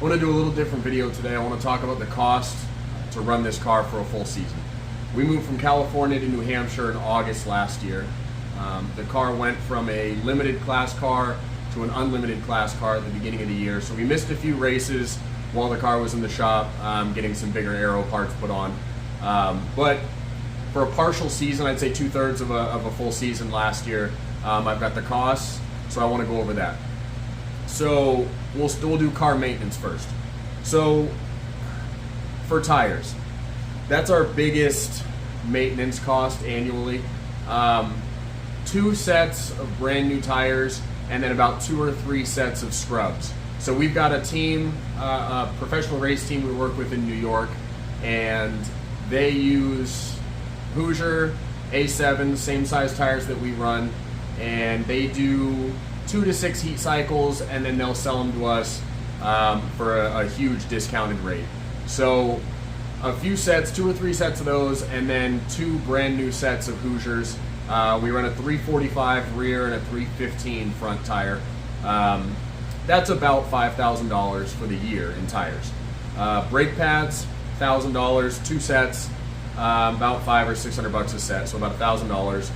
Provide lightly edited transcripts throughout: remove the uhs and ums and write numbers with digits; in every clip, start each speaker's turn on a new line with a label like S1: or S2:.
S1: I want to do a little different video today. I want to talk about the cost to run this car for a full season. We moved from California to New Hampshire in August last year. The car went from a limited class car to an unlimited class car at the beginning of the year. So we missed a few races while the car was in the shop, getting some bigger aero parts put on. But for a partial season, I'd say 2/3 of a full season last year, I've got the costs, so I want to go over that. So we'll do car maintenance first. So for tires, that's our biggest maintenance cost annually. 2 sets of brand new tires, and then about 2 or 3 sets of scrubs. So we've got a team, a professional race team we work with in New York, and they use Hoosier A7, same size tires that we run, and they do 2 to 6 heat cycles, and then they'll sell them to us for a huge discounted rate. So a few sets, 2 or 3 sets of those, and then 2 brand new sets of Hoosiers. We run a 345 rear and a 315 front tire. That's about $5,000 for the year in tires. Brake pads, $1,000, 2 sets, about $500 or $600 a set, so about $1,000.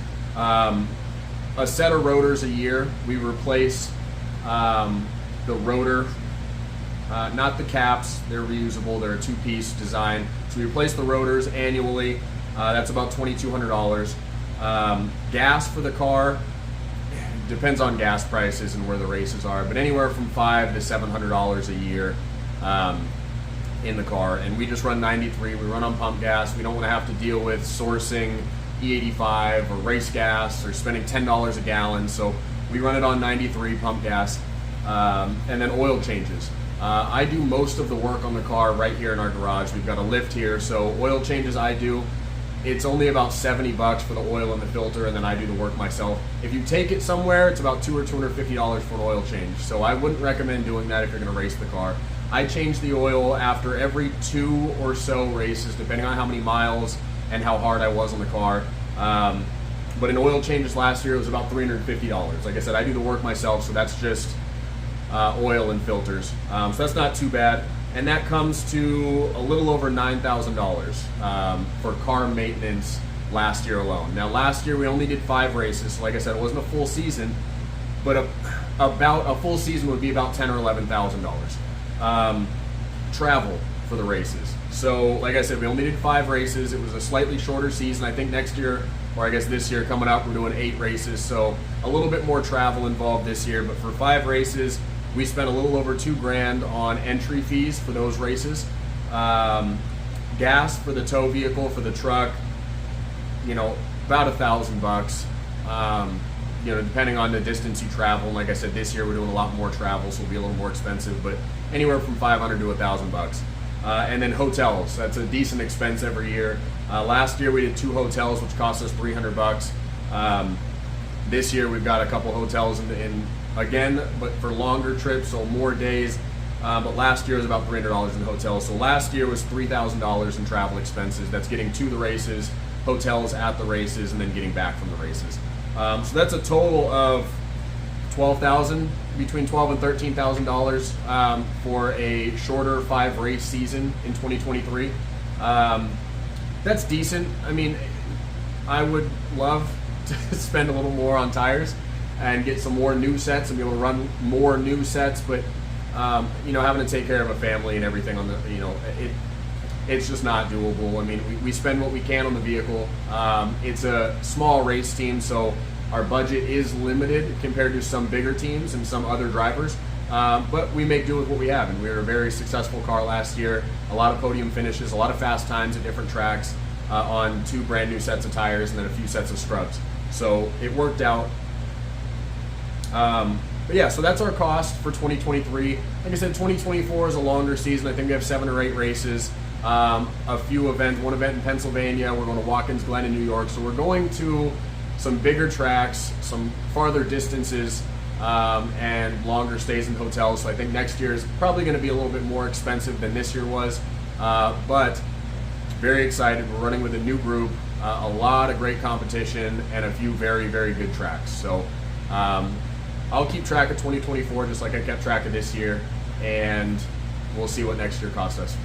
S1: A set of rotors a year. We replace the rotor, not the caps. They're reusable. They're a 2-piece design. So we replace the rotors annually. That's about $2,200. Gas for the car depends on gas prices and where the races are, but anywhere from $500 to $700 a year in the car. And we just run 93. We run on pump gas. We don't want to have to deal with sourcing E85 or race gas or spending $10 a gallon. So we run it on 93 pump gas, and then oil changes. I do most of the work on the car right here in our garage. We've got a lift here, so oil changes I do. It's only about $70 for the oil and the filter, and then I do the work myself. If you take it somewhere, it's about $200 or $250 for an oil change. So I wouldn't recommend doing that if you're going to race the car. I change the oil after every 2 or so races, depending on how many miles and how hard I was on the car. But in oil changes last year, it was about $350. Like I said, I do the work myself, so that's just oil and filters. So that's not too bad. And that comes to a little over $9,000 for car maintenance last year alone. Now last year we only did 5 races, so like I said, it wasn't a full season, but about a full season would be about $10,000 or $11,000. Travel for the races. So like I said, we only did 5 races. It was a slightly shorter season. I think next year, or I guess this year coming up, we're doing 8 races, so a little bit more travel involved this year. But for 5 races, we spent a little over $2 grand on entry fees for those races. Gas for the tow vehicle, for the truck, about $1,000. Depending on the distance you travel. And like I said, this year we're doing a lot more travel, so it'll be a little more expensive, but anywhere from $500 to $1,000. And then hotels, that's a decent expense every year. Last year we did 2 hotels, which cost us $300. This year we've got a couple hotels in again, but for longer trips, so more days. But last year was about $300 in hotels. So last year was $3,000 in travel expenses. That's getting to the races, hotels at the races, and then getting back from the races. So that's a total of $12,000, between $12,000 and $13,000 for a shorter 5-race season in 2023. That's decent. I mean, I would love to spend a little more on tires and get some more new sets and be able to run more new sets, but having to take care of a family and everything on the, it's just not doable. I mean, we spend what we can on the vehicle. It's a small race team, so our budget is limited compared to some bigger teams and some other drivers, but we make do with what we have, and we were a very successful car last year. A lot of podium finishes, a lot of fast times at different tracks on 2 brand new sets of tires and then a few sets of scrubs. So it worked out. But yeah, so that's our cost for 2023. Like I said, 2024 is a longer season. I think we have 7 or 8 races, a few events, 1 event in Pennsylvania. We're going to Watkins Glen in New York. So we're going to some bigger tracks, some farther distances, and longer stays in hotels. So I think next year is probably going to be a little bit more expensive than this year was, but very excited. We're running with a new group, a lot of great competition, and a few very, very good tracks. So I'll keep track of 2024 just like I kept track of this year, and we'll see what next year costs us.